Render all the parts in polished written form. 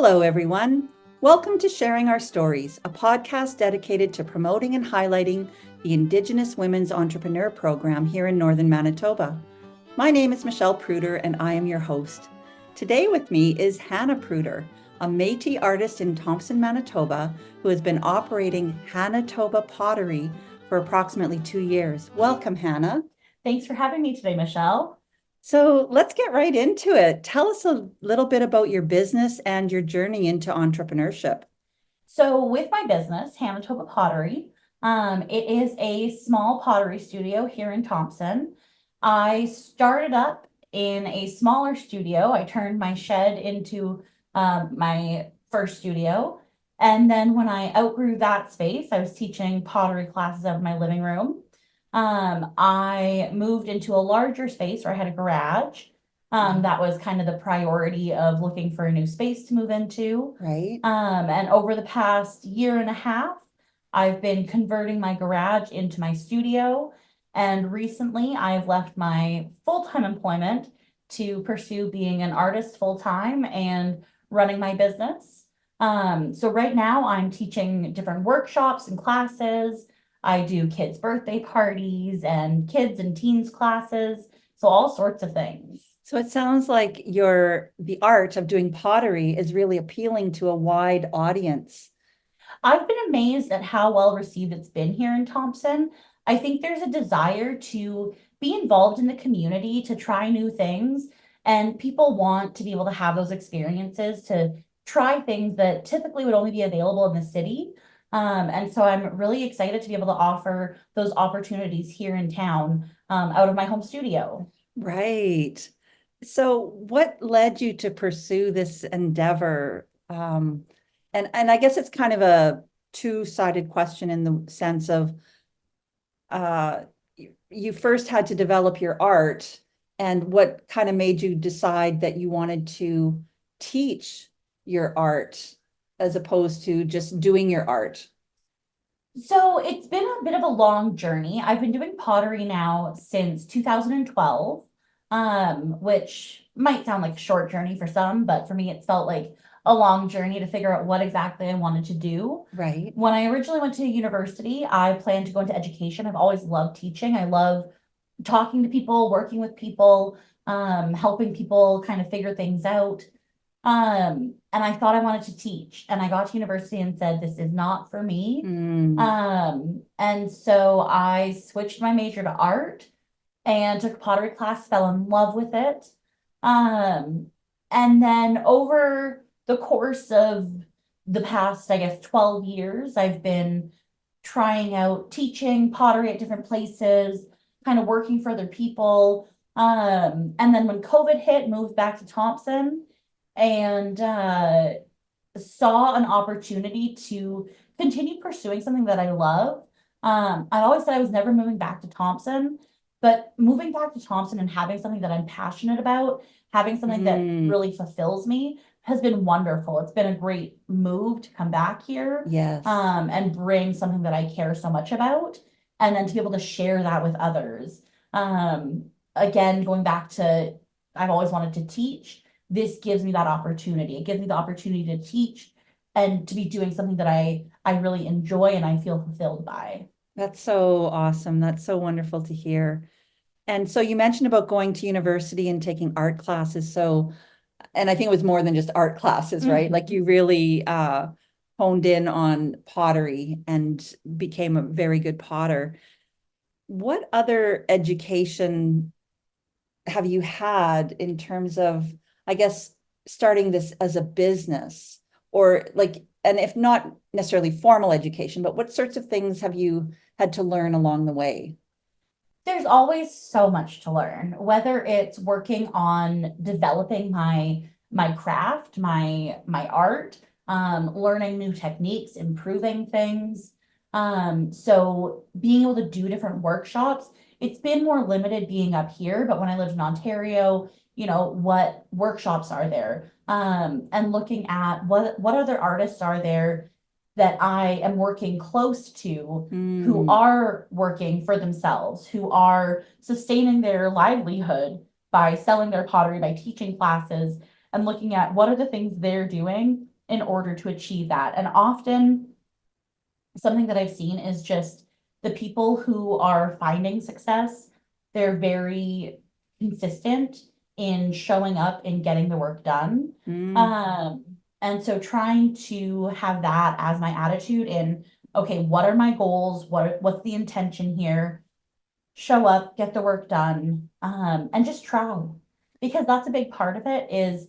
Hello, everyone. Welcome to Sharing Our Stories, a podcast dedicated to promoting and highlighting the Indigenous Women's Entrepreneur Program here in Northern Manitoba. My name is Michelle Pruder, and I am your host. Today with me is Hannah Pruder, a Métis artist in Thompson, Manitoba, who has been operating Manitoba Pottery for approximately 2 years. Welcome, Hannah. Thanks for having me today, Michelle. So let's get right into it. Tell us a little bit about your business and your journey into entrepreneurship. So with my business, Manitoba Pottery, it is a small pottery studio here in Thompson. I started up in a smaller studio. I turned my shed into my first studio. And then when I outgrew that space, I was teaching pottery classes out of my living room. I moved into a larger space where I had a garage. That was kind of the priority of looking for a new space to move into. Right. And over the past year and a half, I've been converting my garage into my studio. And recently, I've left my full-time employment to pursue being an artist full-time and running my business. So right now, I'm teaching different workshops and classes. I do kids' birthday parties and kids and teens classes. So all sorts of things. So it sounds like the art of doing pottery is really appealing to a wide audience. I've been amazed at how well received it's been here in Thompson. I think there's a desire to be involved in the community, to try new things, and people want to be able to have those experiences, to try things that typically would only be available in the city. And so I'm really excited to be able to offer those opportunities here in town, out of my home studio. Right. So what led you to pursue this endeavor? And I guess it's kind of a two-sided question in the sense of uh, you first had to develop your art, and what kind of made you decide that you wanted to teach your art as opposed to just doing your art? So it's been a bit of a long journey. I've been doing pottery now since 2012, which might sound like a short journey for some, but for me, it's felt like a long journey to figure out what exactly I wanted to do. Right. When I originally went to university, I planned to go into education. I've always loved teaching. I love talking to people, working with people, helping people kind of figure things out. And I thought I wanted to teach, and I got to university and said, this is not for me. Mm. And so I switched my major to art and took a pottery class, fell in love with it. Um, and then over the course of the past, I guess, 12 years, I've been trying out teaching pottery at different places, kind of working for other people. And then when COVID hit, moved back to Thompson and saw an opportunity to continue pursuing something that I love. I always said I was never moving back to Thompson, but moving back to Thompson and having something that I'm passionate about, having something that really fulfills me has been wonderful. It's been a great move to come back here, Yes. and bring something that I care so much about, and then to be able to share that with others. Again, going back to, I've always wanted to teach. This gives me that opportunity. It gives me the opportunity to teach and to be doing something that I really enjoy and I feel fulfilled by. That's so awesome. That's so wonderful to hear. And so you mentioned about going to university and taking art classes. So, and I think it was more than just art classes, right? Like you really honed in on pottery and became a very good potter. What other education have you had in terms of, I guess, starting this as a business, or like, and if not necessarily formal education, but what sorts of things have you had to learn along the way? There's always so much to learn, whether it's working on developing my craft, my art, learning new techniques, improving things. So being able to do different workshops, it's been more limited being up here, but when I lived in Ontario, what workshops are there? And looking at what other artists are there that I am working close to, who are working for themselves, who are sustaining their livelihood by selling their pottery, by teaching classes, and looking at what are the things they're doing in order to achieve that. And often something that I've seen is just the people who are finding success, they're very consistent in showing up and getting the work done. Mm, And so trying to have that as my attitude in, okay, what are my goals? What's the intention here? Show up, get the work done, and just try. Because that's a big part of it is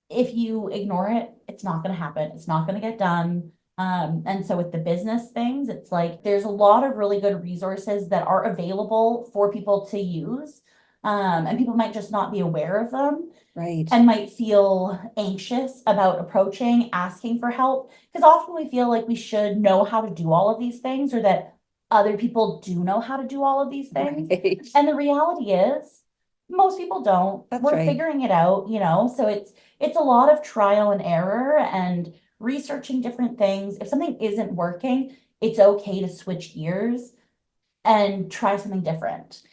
if you ignore it, it's not going to happen. It's not going to get done. And so with the business things, it's like there's a lot of really good resources that are available for people to use. And people might just not be aware of them right. and might feel anxious about approaching, asking for help. Because often we feel like we should know how to do all of these things or that other people do know how to do all of these things. Right. And the reality is, most people don't. That's We're right. figuring it out, so it's a lot of trial and error and researching different things. If something isn't working, it's okay to switch gears and try something different.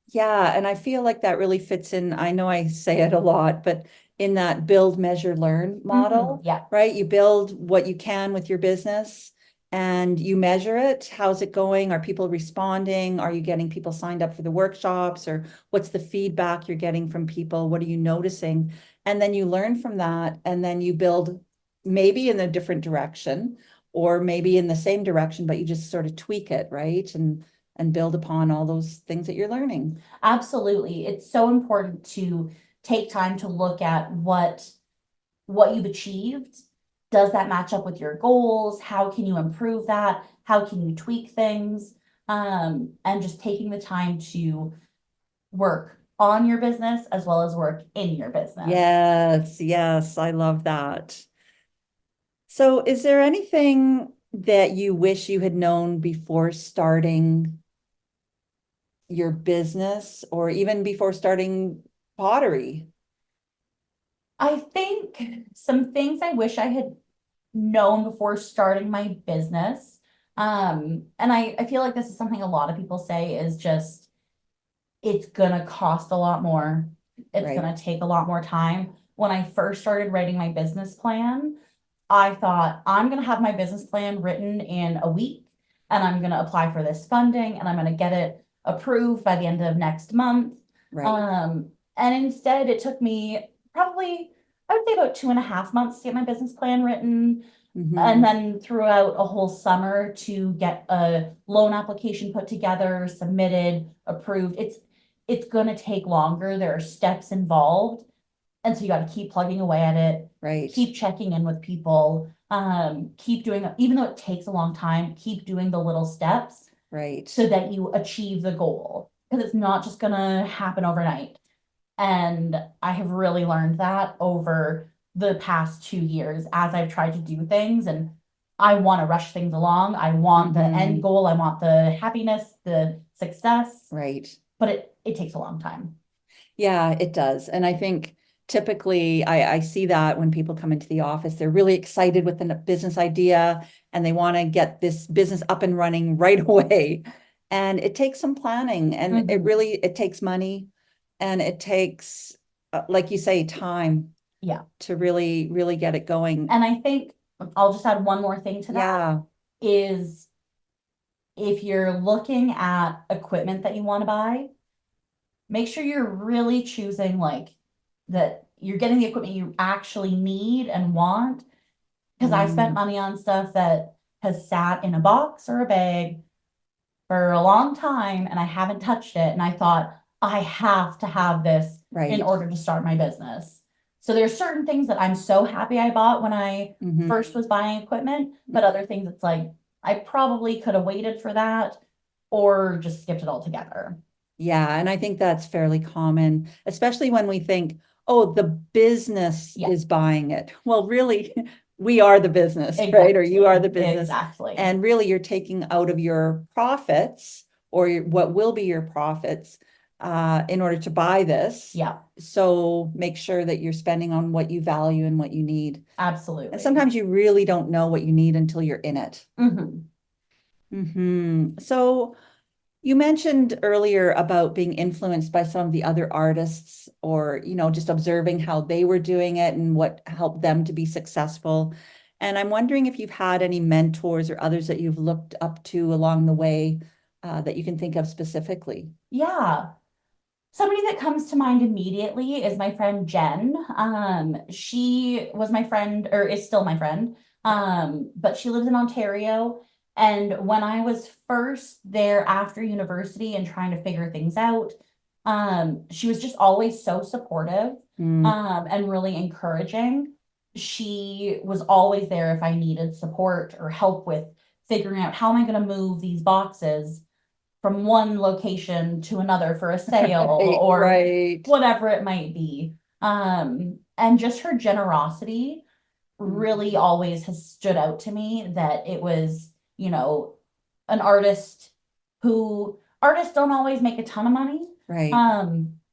Yeah, and I feel like that really fits in. I know I say it a lot, but in that build, measure, learn model, Yeah, right? You build what you can with your business and you measure it. How's it going? Are people responding? Are you getting people signed up for the workshops? Or what's the feedback you're getting from people? What are you noticing? And then you learn from that, and then you build maybe in a different direction or maybe in the same direction, but you just sort of tweak it, right? And build upon all those things that you're learning. absolutely. It's so important to take time to look at what you've achieved. Does that match up with your goals? How can you improve that? How can you tweak things? And just taking the time to work on your business as well as work in your business. Yes, yes, I love that. So, is there anything that you wish you had known before starting your business or even before starting pottery? I think some things I wish I had known before starting my business. And I feel like this is something a lot of people say is just it's gonna cost a lot more. It's Right, gonna take a lot more time. When I first started writing my business plan, I thought I'm gonna have my business plan written in a week and I'm gonna apply for this funding and I'm gonna get it approved by the end of next month. right. And instead it took me probably, I would say about 2.5 months to get my business plan written. And Hmm. then throughout a whole summer to get a loan application put together, submitted, approved. It's gonna take longer. There are steps involved. And so you got to keep plugging away at it, Right, keep checking in with people, keep doing, even though it takes a long time, keep doing the little steps right. so that you achieve the goal. Because it's not just gonna happen overnight. And I have really learned that over the past 2 years as I've tried to do things and I want to rush things along. I want the end Hmm. goal. I want the happiness, the success, Right. but it takes a long time. Yeah, it does. And I think typically I see that when people come into the office, they're really excited with the business idea and they want to get this business up and running right away. And it takes some planning and Mhm. it takes money and it takes, like you say, time Yeah. to really, really get it going. And I think I'll just add one more thing to that Yeah. is if you're looking at equipment that you want to buy, make sure you're really choosing like that you're getting the equipment you actually need and want. Because I spent Mm, money on stuff that has sat in a box or a bag for a long time and I haven't touched it. And I thought, I have to have this in right. order to start my business. So there's certain things that I'm so happy I bought when I Hmm. first was buying equipment, but other things it's like I probably could have waited for that or just skipped it altogether. Yeah, and I think that's fairly common, especially when we think, oh, the business Yeah, is buying it. Well, really, we are the business, right? Or you are exactly. the business. Exactly. And really, you're taking out of your profits or what will be your profits in order to buy this. Yeah, So make sure that you're spending on what you value and what you need. And absolutely. sometimes you really don't know what you need until you're in it. Hmm. So You mentioned earlier about being influenced by some of the other artists or, just observing how they were doing it and what helped them to be successful. And I'm wondering if you've had any mentors or others that you've looked up to along the way that you can think of specifically. Yeah. Somebody that comes to mind immediately is my friend Jen. She was my friend, or is still my friend. But she lives in Ontario. And when I was first there after university and trying to figure things out, she was just always so supportive, Mm, and really encouraging. She was always there if I needed support or help with figuring out how am I going to move these boxes from one location to another for a sale right, or right. whatever it might be. And just her generosity really Mhm. always has stood out to me that it was, an artist who artists don't always make a ton of money, Right.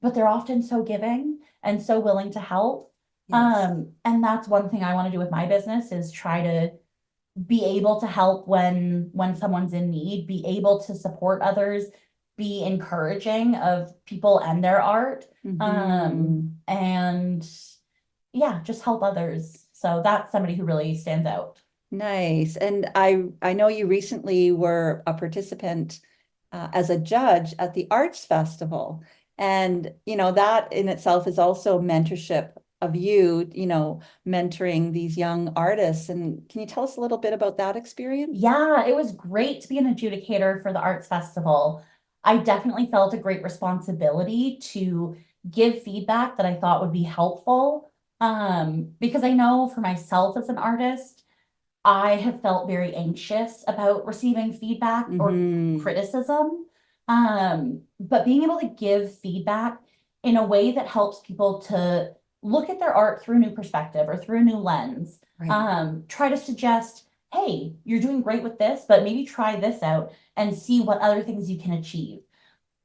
but they're often so giving and so willing to help. Yes. And that's one thing I want to do with my business is try to be able to help when someone's in need, be able to support others, be encouraging of people and their art, Hmm. and yeah, just help others. So that's somebody who really stands out. Nice. And I know you recently were a participant as a judge at the Arts Festival. And, that in itself is also mentorship of you, mentoring these young artists. And can you tell us a little bit about that experience? Yeah, it was great to be an adjudicator for the Arts Festival. I definitely felt a great responsibility to give feedback that I thought would be helpful. Because I know for myself as an artist, I have felt very anxious about receiving feedback or Hmm. criticism. But being able to give feedback in a way that helps people to look at their art through a new perspective or through a new lens, Right. try to suggest, hey, you're doing great with this, but maybe try this out and see what other things you can achieve.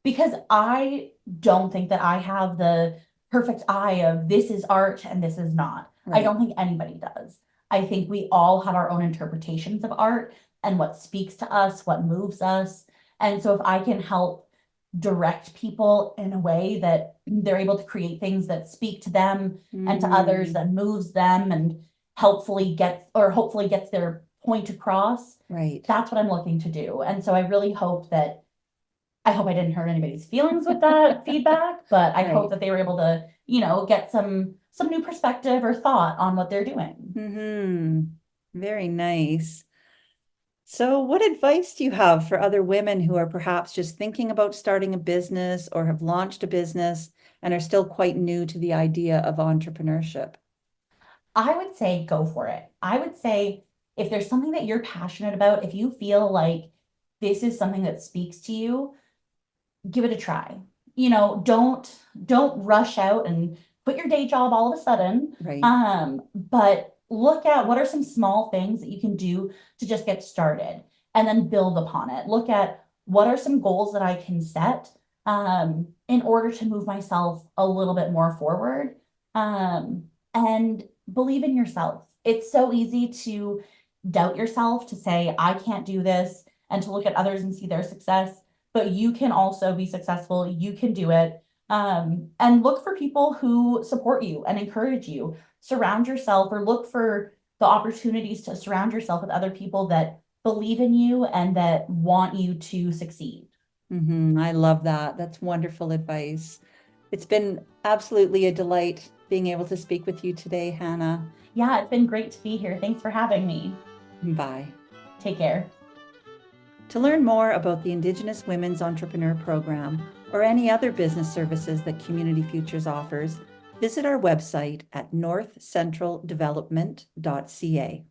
Because I don't think that I have the perfect eye of this is art and this is not. I Right. don't think anybody does. I think we all have our own interpretations of art and what speaks to us, what moves us. And so if I can help direct people in a way that they're able to create things that speak to them and to others, Hmm. that moves them and hopefully gets their point across, Right. that's what I'm looking to do. And so I hope I didn't hurt anybody's feelings with that feedback, but I hope Right. that they were able to, get some new perspective or thought on what they're doing. Hmm. Very nice. So, what advice do you have for other women who are perhaps just thinking about starting a business or have launched a business and are still quite new to the idea of entrepreneurship? I would say go for it. I would say if there's something that you're passionate about, if you feel like this is something that speaks to you, give it a try. Don't rush out and quit your day job all of a sudden. Right. But look at what are some small things that you can do to just get started and then build upon it. Look at what are some goals that I can set in order to move myself a little bit more forward. And believe in yourself. It's so easy to doubt yourself, to say, I can't do this, and to look at others and see their success, but you can also be successful. You can do it. And look for people who support you and encourage you. Surround yourself or look for the opportunities to surround yourself with other people that believe in you and that want you to succeed. I love that. That's wonderful advice. It's been absolutely a delight being able to speak with you today, Hannah. Yeah, it's been great to be here. Thanks for having me. Bye. Take care. To learn more about the Indigenous Women's Entrepreneur Program or any other business services that Community Futures offers, visit our website at northcentraldevelopment.ca.